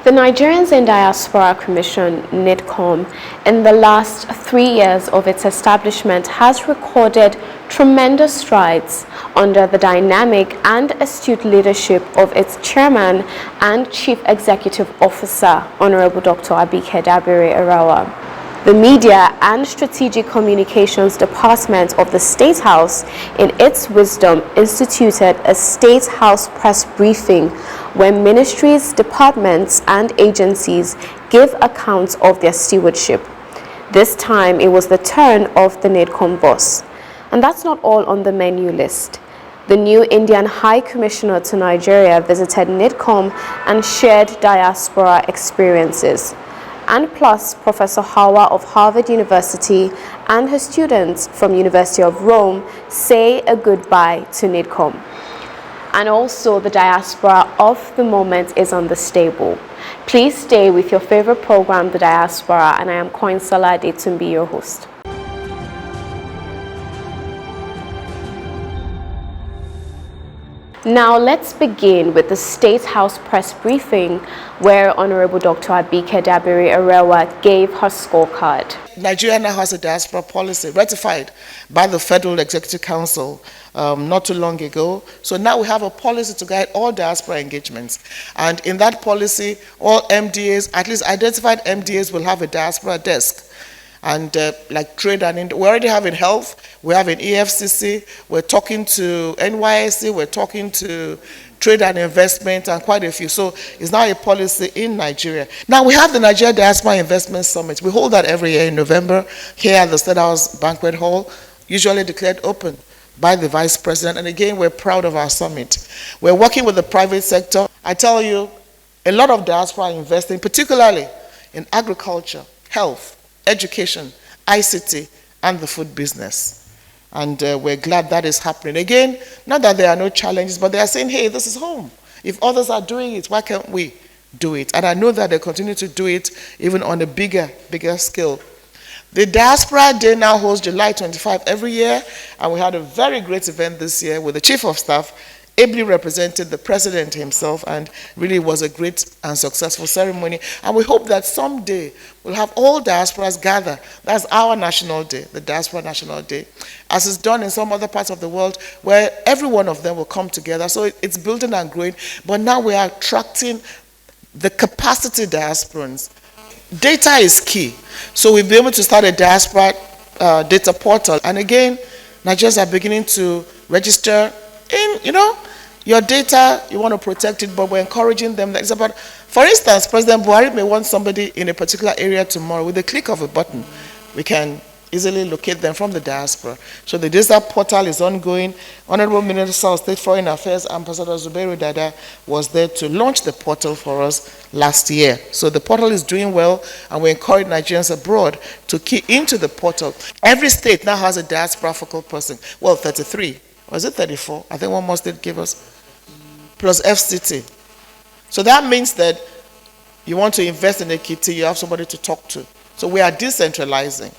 The Nigerians in Diaspora Commission, NIDCOM, in the last 3 years of its establishment has recorded tremendous strides under the dynamic and astute leadership of its chairman and chief executive officer, Honorable Dr. Abike Dabiri Arawa. The Media and Strategic Communications Department of the State House, in its wisdom, instituted a State House press briefing where ministries, departments, and agencies give accounts of their stewardship. This time, it was the turn of the NIDCOM boss. And that's not all on the menu list. The new Indian High Commissioner to Nigeria visited NIDCOM and shared diaspora experiences. And plus, Professor Hawa of Harvard University and her students from University of Rome say a goodbye to NIDCOM. And also, the diaspora of the moment is on the stable. Please stay with your favorite program, The Diaspora, and I am Koinsala Adetumbi, your host. Now let's begin with the State House press briefing where Honorable Dr. Abike Dabiri Arawa gave her scorecard. Nigeria now has a diaspora policy ratified by the Federal Executive Council not too long ago. So now we have a policy to guide all diaspora engagements. And in that policy, all MDAs, at least identified MDAs, will have a diaspora desk. And like trade and we already have in health, we have in EFCC, we're talking to NYSC, we're talking to trade and investment, and quite a few. So it's now a policy in Nigeria. Now we have the Nigeria Diaspora Investment Summit. We hold that every year in November here at the State House Banquet Hall, usually declared open by the Vice President. And again, we're proud of our summit. We're working with the private sector. I tell you, a lot of diaspora investing, particularly in agriculture, health, education, ICT, and the food business. And we're glad that is happening. Again, not that there are no challenges, but they are saying, hey, this is home. If others are doing it, why can't we do it? And I know that they continue to do it even on a bigger scale. The Diaspora Day now holds July 25 every year, and we had a very great event this year with the Chief of Staff ably represented the President himself, and really was a great and successful ceremony. And we hope that someday we'll have all diasporas gather. That's our national day, the Diaspora National Day, as is done in some other parts of the world, where every one of them will come together. So it's building and growing, but now we are attracting the capacity diasporans. Data is key. So we'll be able to start a diaspora data portal. And again, Nigerians are beginning to register in, your data, you want to protect it, but we're encouraging them. That it's about, for instance, President Buhari may want somebody in a particular area tomorrow. With the click of a button, we can easily locate them from the diaspora. So the data portal is ongoing. Honorable Minister of State Foreign Affairs, Ambassador Zubairu Dada, was there to launch the portal for us last year. So the portal is doing well, and we encourage Nigerians abroad to key into the portal. Every state now has a diaspora focal person. Well, 33. Was it 34? I think one more state gave us. Plus FCT. So that means that you want to invest in a kitty, you have somebody to talk to. So we are decentralizing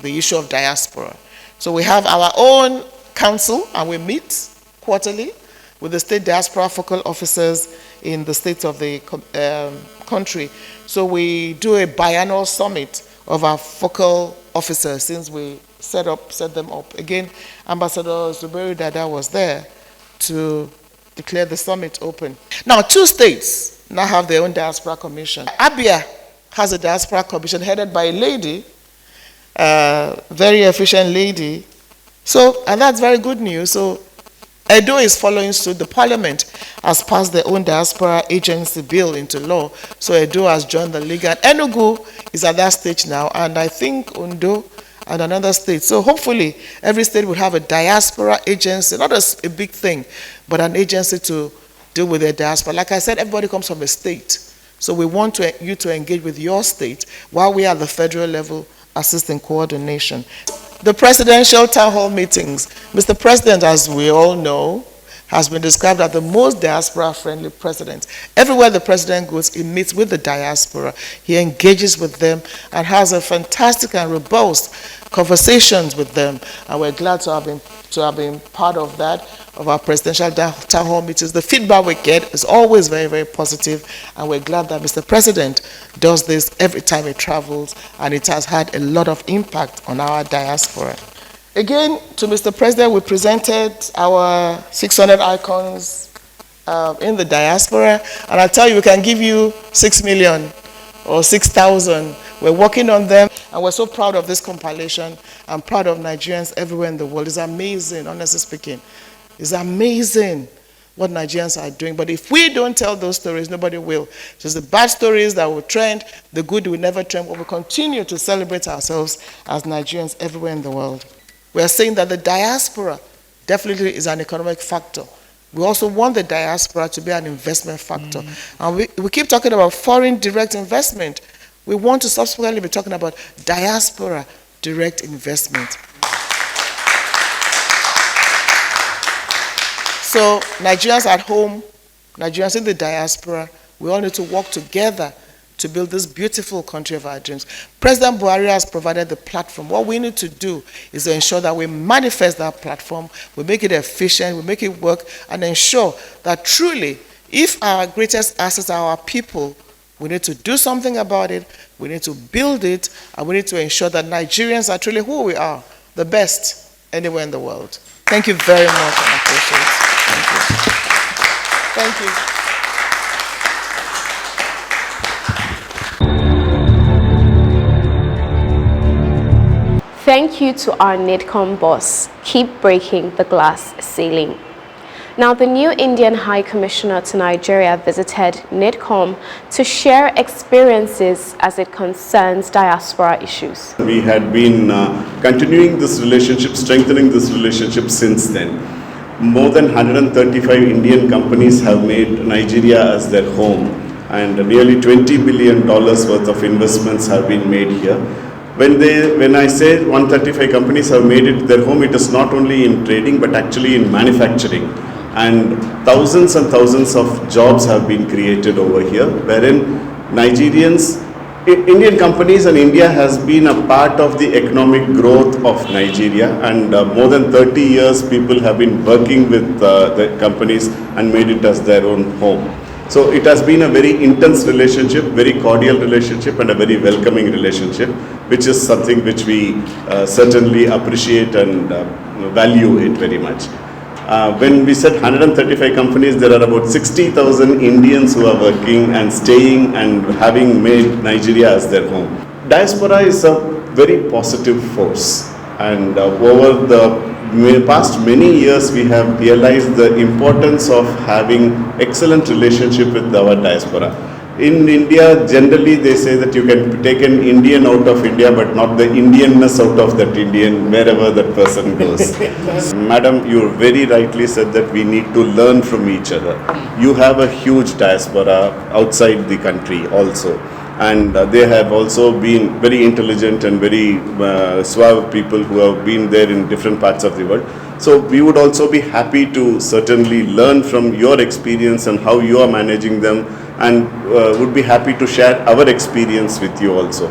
the issue of diaspora. So we have our own council, and we meet quarterly with the state diaspora focal officers in the states of the country. So we do a biannual summit of our focal officers since we set them up. Again, Ambassador Zubairu Dada was there to declare the summit open. Now, 2 states now have their own diaspora commission. Abia has a diaspora commission headed by a lady, very efficient lady. So, and that's very good news. So, Edo is following suit. The parliament has passed their own diaspora agency bill into law. So, Edo has joined the league. And Enugu is at that stage now. And I think Ondo and another state. So hopefully every state will have a diaspora agency, not a big thing, but an agency to deal with their diaspora. Like I said, everybody comes from a state. So we want you to engage with your state while we are at the federal level assisting coordination. The presidential town hall meetings. Mr. President, as we all know, has been described as the most diaspora-friendly president. Everywhere the president goes, he meets with the diaspora. He engages with them and has a fantastic and robust conversations with them. And we're glad to have been to have been part of that, of our presidential town hall meetings. The feedback we get is always very, very positive, and we're glad that Mr. President does this every time he travels, and it has had a lot of impact on our diaspora. Again, to Mr. President, we presented our 600 icons in the diaspora, and I tell you, we can give you 6 million or 6,000. We're working on them, and we're so proud of this compilation. I'm proud of Nigerians everywhere in the world. It's amazing, honestly speaking. It's amazing what Nigerians are doing. But if we don't tell those stories, nobody will. Just the bad stories that will trend, the good will never trend, but we'll continue to celebrate ourselves as Nigerians everywhere in the world. We are saying that the diaspora definitely is an economic factor. We also want the diaspora to be an investment factor. And we keep talking about foreign direct investment. We want to subsequently be talking about diaspora direct investment. So Nigerians at home, Nigerians in the diaspora, we all need to work together to build this beautiful country of our dreams. President Buhari has provided the platform. What we need to do is to ensure that we manifest that platform, we make it efficient, we make it work, and ensure that truly, if our greatest assets are our people, we need to do something about it, we need to build it, and we need to ensure that Nigerians are truly who we are, the best anywhere in the world. Thank you very much, and I appreciate it. Thank you. Thank you. Thank you to our NIDCOM boss. Keep breaking the glass ceiling. Now, the new Indian High Commissioner to Nigeria visited NIDCOM to share experiences as it concerns diaspora issues. We had been continuing this relationship, strengthening this relationship since then. More than 135 Indian companies have made Nigeria as their home, and nearly $20 billion worth of investments have been made here. When I say 135 companies have made it their home, it is not only in trading but actually in manufacturing. And thousands of jobs have been created over here, wherein Nigerians, Indian companies and India has been a part of the economic growth of Nigeria, and more than 30 years people have been working with the companies and made it as their own home. So it has been a very intense relationship, very cordial relationship, and a very welcoming relationship, which is something which we certainly appreciate and value it very much. When we said 135 companies, there are about 60,000 Indians who are working and staying and having made Nigeria as their home. Diaspora is a very positive force, and over the past many years we have realized the importance of having excellent relationship with our diaspora. In India, generally they say that you can take an Indian out of India but not the Indianness out of that Indian wherever that person goes. Madam, you very rightly said that we need to learn from each other. You have a huge diaspora outside the country also, and they have also been very intelligent and very suave people who have been there in different parts of the world. So we would also be happy to certainly learn from your experience and how you are managing them, and would be happy to share our experience with you also.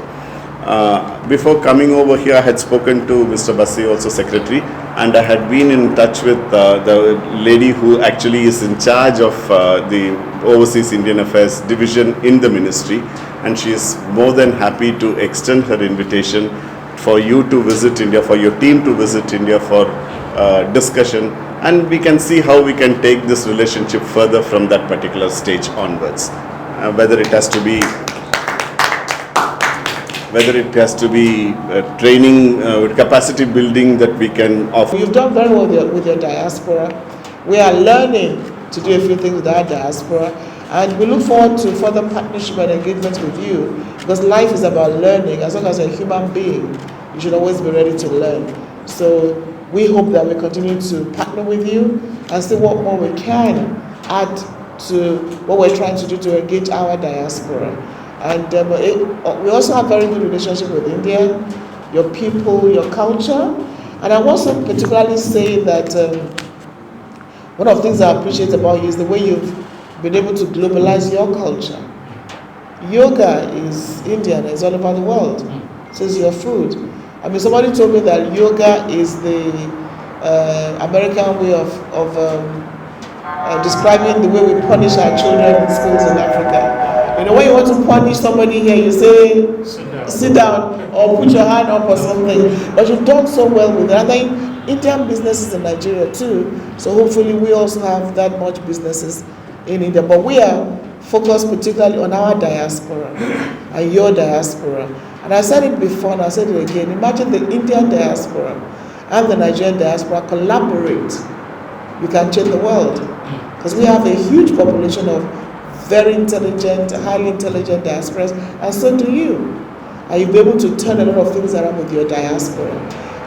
Before coming over here, I had spoken to Mr. Bassi, also secretary, and I had been in touch with the lady who actually is in charge of the Overseas Indian Affairs division in the ministry, and she is more than happy to extend her invitation for you to visit India, for your team to visit India for discussion, and we can see how we can take this relationship further from that particular stage onwards. Whether it has to be training, capacity building that we can offer. You've done very well with your diaspora. We are learning to do a few things with our diaspora, and we look forward to further partnership and engagement with you, because life is about learning. As long as you're a human being, you should always be ready to learn. So we hope that we continue to partner with you and see what more we can add to what we're trying to do to engage our diaspora. And we also have very good relationship with India, your people, your culture. And I also particularly say that one of the things I appreciate about you is the way you've been able to globalize your culture. Yoga is Indian, it's all over the world. So is your food. I mean, somebody told me that yoga is the American way of describing the way we punish our children in schools in Africa. You know, when you want to punish somebody here, you say, sit down or put your hand up or something. But you've done so well with it. I think Indian businesses in Nigeria too, so hopefully we also have that much businesses in India. But we are focused particularly on our diaspora and your diaspora. And I said it before and I said it again. Imagine the Indian diaspora and the Nigerian diaspora collaborate. You can change the world. Because we have a huge population of very intelligent, highly intelligent diasporas, and so do you. And you'll be able to turn a lot of things around with your diaspora.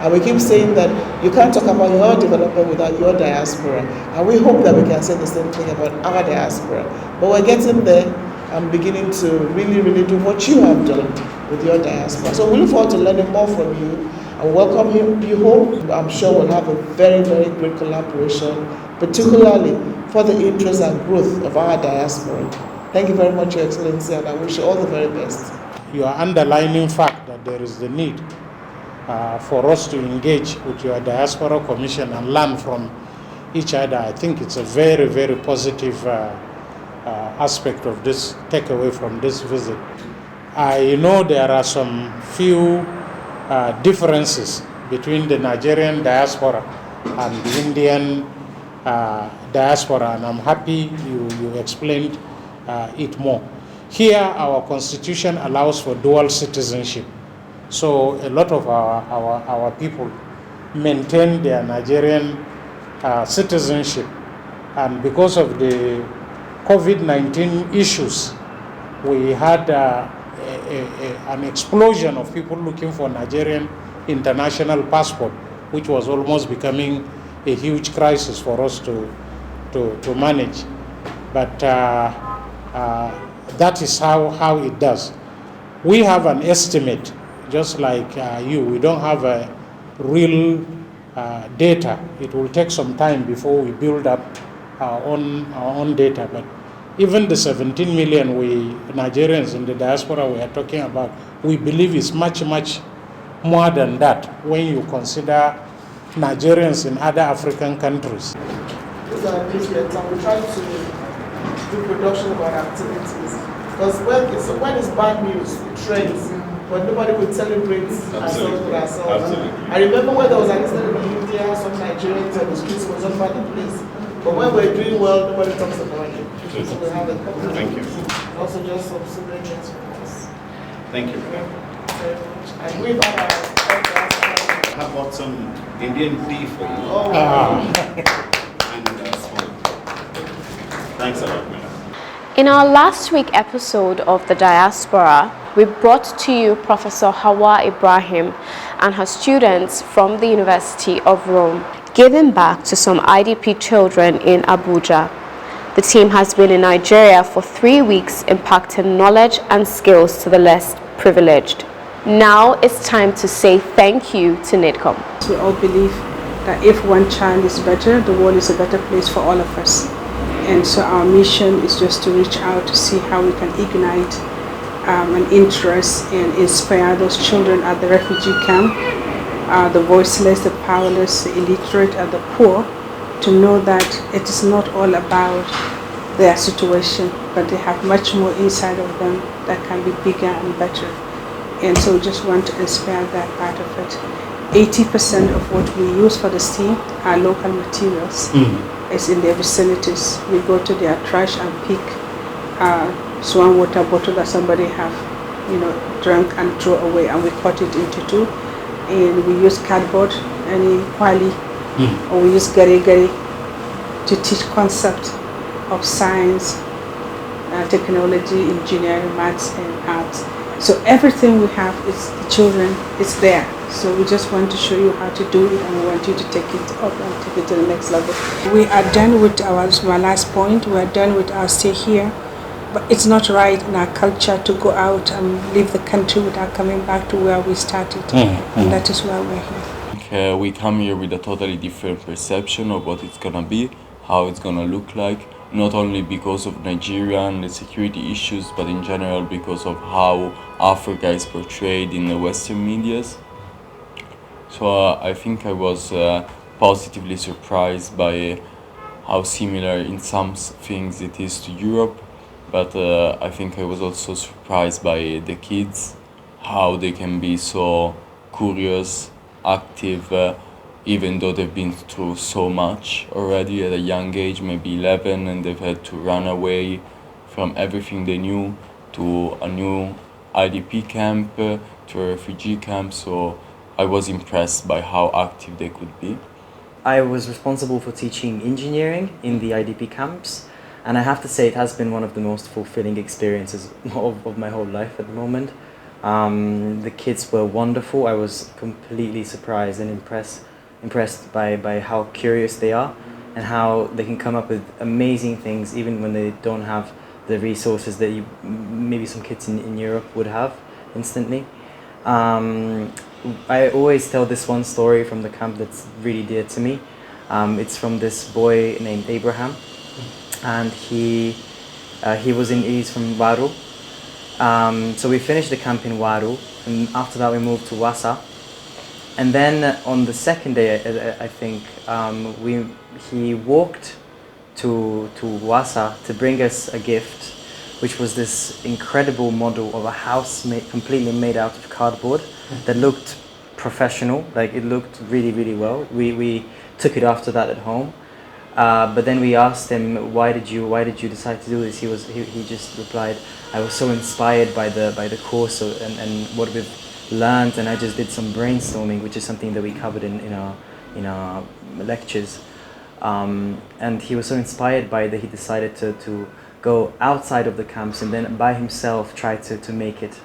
And we keep saying that you can't talk about your development without your diaspora. And we hope that we can say the same thing about our diaspora. But we're getting there and beginning to really, really do what you have done with your diaspora. So we look forward to learning more from you and welcome you home. I'm sure we'll have a very, very great collaboration, particularly for the interest and growth of our diaspora. Thank you very much, Your Excellency, and I wish you all the very best. You are underlining fact that there is the need for us to engage with your Diaspora Commission and learn from each other. I think it's a very, very positive aspect of this takeaway from this visit. I know there are some few differences between the Nigerian diaspora and the Indian diaspora, and I'm happy you explained it more. Here, our constitution allows for dual citizenship. So a lot of our people maintain their Nigerian citizenship. And because of the COVID-19 issues, we had an explosion of people looking for Nigerian international passport, which was almost becoming a huge crisis for us to manage. But that is how it does. We have an estimate, just like you. We don't have a real data. It will take some time before we build up our own data. But even the 17 million Nigerians in the diaspora we are talking about, we believe is much, much more than that when you consider Nigerians in other African countries. These are newsletters, and we try to do production of our activities. Because when it's bad news, it trends, but nobody will celebrate ourselves with ourselves. Absolutely. I remember when there was an incident in India, some Nigerians on the streets was all over the place. But when we're doing well, nobody talks about it. So we have a couple. Thank you. Also just some souvenirs from us. Thank you. Very much. And we've had our I bought some Indian tea for you. Oh, wow. And thanks a lot, madam. In our last week episode of The Diaspora, we brought to you Professor Hawa Ibrahim and her students from the University of Rome, giving back to some IDP children in Abuja. The team has been in Nigeria for 3 weeks, impacting knowledge and skills to the less privileged. Now it's time to say thank you to NIDCOM. We all believe that if one child is better, the world is a better place for all of us. And so our mission is just to reach out to see how we can ignite an interest and inspire those children at the refugee camp, the voiceless, the powerless, the illiterate, and the poor, to know that it is not all about their situation, but they have much more inside of them that can be bigger and better. And so we just want to inspire that part of it. 80% of what we use for the team are local materials. It's in their vicinities. We go to their trash and pick swan water bottle that somebody have, drunk and throw away, and we cut it into two. And we use cardboard, any kwali, or we use gari to teach concept of science, technology, engineering, maths, and arts. So everything we have is the children, it's there. So we just want to show you how to do it, and we want you to take it up and take it to the next level. We are done with my last point, we are done with our stay here. But it's not right in our culture to go out and leave the country without coming back to where we started. And that is why we're here. We come here with a totally different perception of what it's gonna be, how it's gonna look like, not only because of Nigeria and the security issues, but in general because of how Africa is portrayed in the Western medias. So I think I was positively surprised by how similar in some things it is to Europe, but I think I was also surprised by the kids, how they can be so curious, active, even though they've been through so much already at a young age, maybe 11, and they've had to run away from everything they knew to a new IDP camp, to a refugee camp, so I was impressed by how active they could be. I was responsible for teaching engineering in the IDP camps, and I have to say it has been one of the most fulfilling experiences of my whole life at the moment. The kids were wonderful. I was completely surprised and impressed by how curious they are and how they can come up with amazing things even when they don't have the resources that maybe some kids in Europe would have instantly. I always tell this one story from the camp that's really dear to me. It's from this boy named Abraham, and he's from Waru. So we finished the camp in Waru, and after that we moved to Wasa. And then on the second day, I think, he walked to Wasa to bring us a gift, which was this incredible model of a house completely made out of cardboard that looked professional, like it looked really, really well. We took it after that at home, but then we asked him, why did you decide to do this? He just replied, I was so inspired by the course and what we've learned, and I just did some brainstorming, which is something that we covered in our lectures. And he was so inspired by that he decided to go outside of the camps and then by himself try to make it.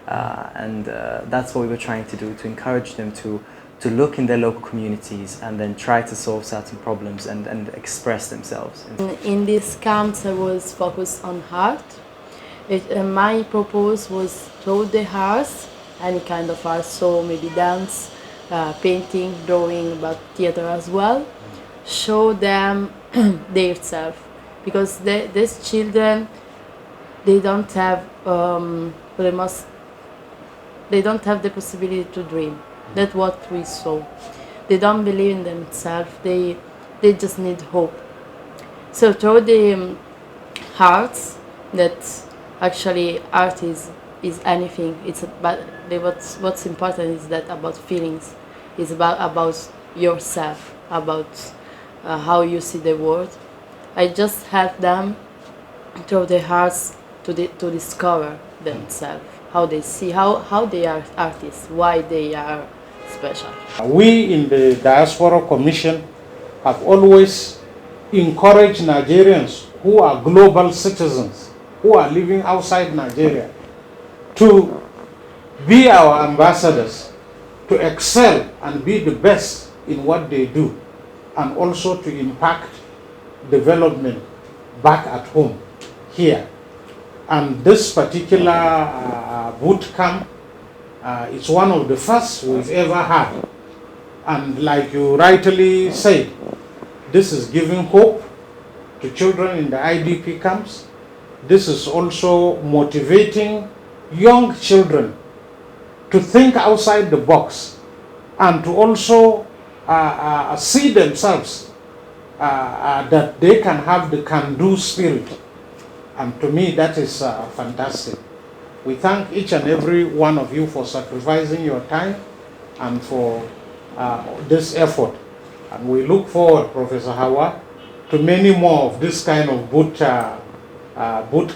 And that's what we were trying to do, to encourage them to look in their local communities and then try to solve certain problems and express themselves. In these camps I was focused on art. My purpose was to the arts, any kind of art, so maybe dance, painting, drawing, but theater as well. Show them their self, because these children, they don't have they don't have the possibility to dream. That's what we saw. They don't believe in themselves. They just need hope. So through the arts, that actually art is anything. It's about what's important is that about feelings. It's about yourself, about how you see the world. I just help them through the arts to discover themselves, how they see, how they are artists, why they are special. We in the Diaspora Commission have always encouraged Nigerians who are global citizens, who are living outside Nigeria, to be our ambassadors, to excel and be the best in what they do, and also to impact development back at home here. And this particular boot camp is one of the first we've ever had. And like you rightly said, this is giving hope to children in the IDP camps. This is also motivating young children to think outside the box and to also see themselves that they can have the can-do spirit. And to me, that is fantastic. We thank each and every one of you for sacrificing your time and for this effort. And we look forward, Professor Hawa, to many more of this kind of boot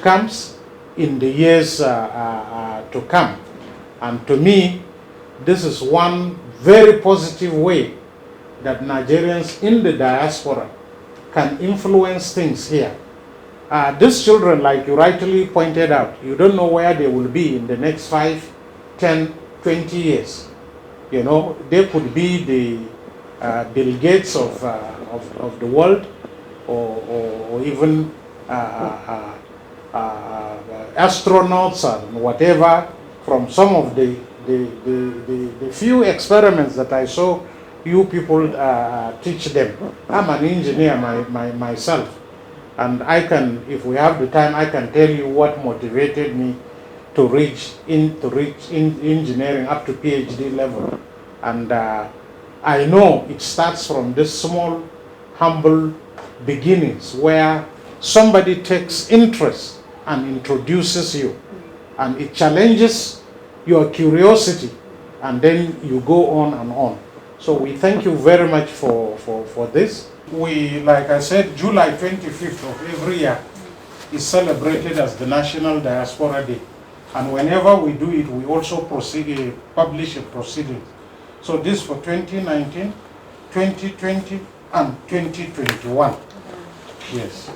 camps in the years to come. And to me, this is one very positive way that Nigerians in the diaspora can influence things here. These children, like you rightly pointed out, you don't know where they will be in the next 5, 10, 20 years. You know, they could be the Bill Gates of the world, or even astronauts and whatever. From some of the few experiments that I saw you people teach them. I'm an engineer myself. And I can, if we have the time, I can tell you what motivated me to reach engineering up to PhD level. And I know it starts from this small, humble beginnings where somebody takes interest and introduces you, and it challenges your curiosity, and then you go on and on. So we thank you very much for this. We, like I said, July 25th of every year is celebrated as the National Diaspora Day. And whenever we do it, we also publish a proceeding. So this for 2019, 2020, and 2021. Yes.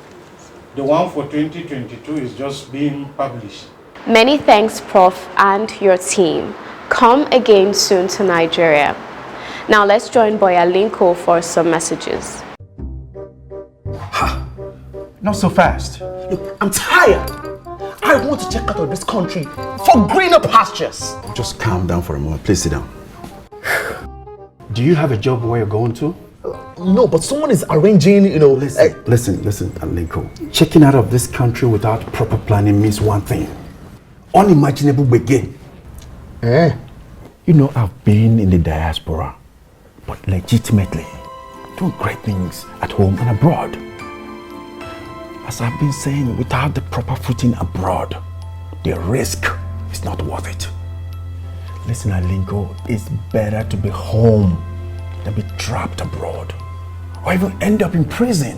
The one for 2022 is just being published. Many thanks, Prof. and your team. Come again soon to Nigeria. Now let's join Boya Linko for some messages. Ha! Not so fast. Look, I'm tired. I want to check out of this country for greener pastures. Just calm down for a moment. Please sit down. Do you have a job where you're going to? No, but someone is arranging, Listen, Linko. Checking out of this country without proper planning means one thing. Unimaginable begin. You know, I've been in the diaspora, but legitimately doing great things at home and abroad. As I've been saying, without the proper footing abroad, the risk is not worth it. Listen, Alinko, it's better to be home than be trapped abroad, or even end up in prison.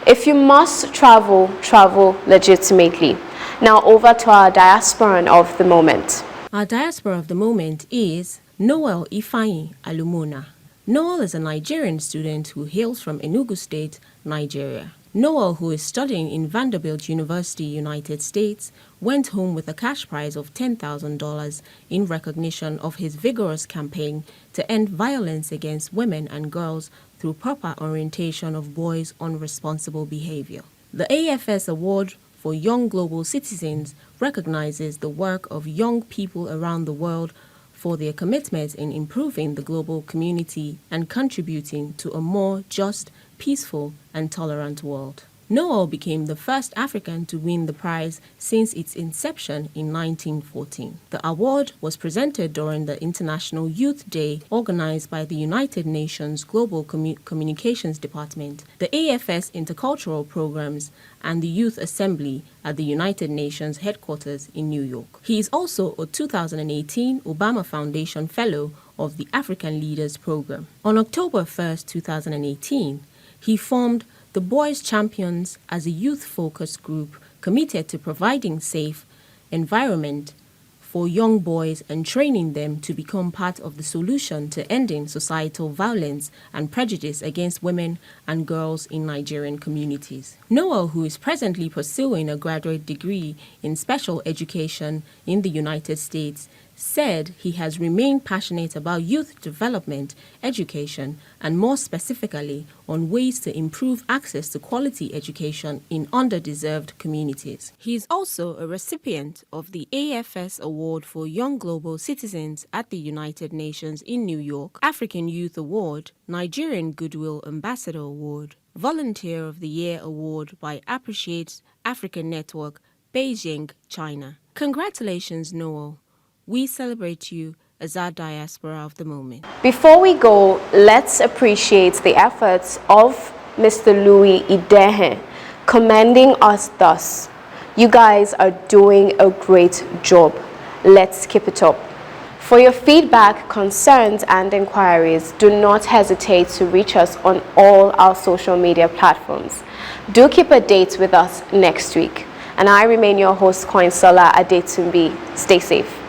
If you must travel, travel legitimately. Now over to our diasporan of the moment. Our diaspora of the moment is Noel Ifeanyi Alumona. Noel is a Nigerian student who hails from Enugu State, Nigeria. Noel, who is studying in Vanderbilt University, United States, went home with a cash prize of $10,000 in recognition of his vigorous campaign to end violence against women and girls through proper orientation of boys on responsible behavior. The AFS Award for Young Global Citizens recognizes the work of young people around the world for their commitment in improving the global community and contributing to a more just, peaceful, and tolerant world. Noel became the first African to win the prize since its inception in 1914. The award was presented during the International Youth Day organized by the United Nations Global Communications Department, the AFS Intercultural Programs, and the Youth Assembly at the United Nations headquarters in New York. He is also a 2018 Obama Foundation Fellow of the African Leaders Program. On October 1st, 2018, he formed the Boys Champions as a youth-focused group committed to providing safe environment for young boys and training them to become part of the solution to ending societal violence and prejudice against women and girls in Nigerian communities. Noel, who is presently pursuing a graduate degree in special education in the United States, said he has remained passionate about youth development, education, and more specifically on ways to improve access to quality education in underdeserved communities. He is also a recipient of the AFS Award for Young Global Citizens at the United Nations in New York, African Youth Award, Nigerian Goodwill Ambassador Award, Volunteer of the Year Award by Appreciate African Network, Beijing, China. Congratulations, Noel. We celebrate you as our diaspora of the moment. Before we go, let's appreciate the efforts of Mr. Louis Idehe, commending us thus. You guys are doing a great job. Let's keep it up. For your feedback, concerns, and inquiries, do not hesitate to reach us on all our social media platforms. Do keep a date with us next week. And I remain your host, Koinsola Adetumbi. Stay safe.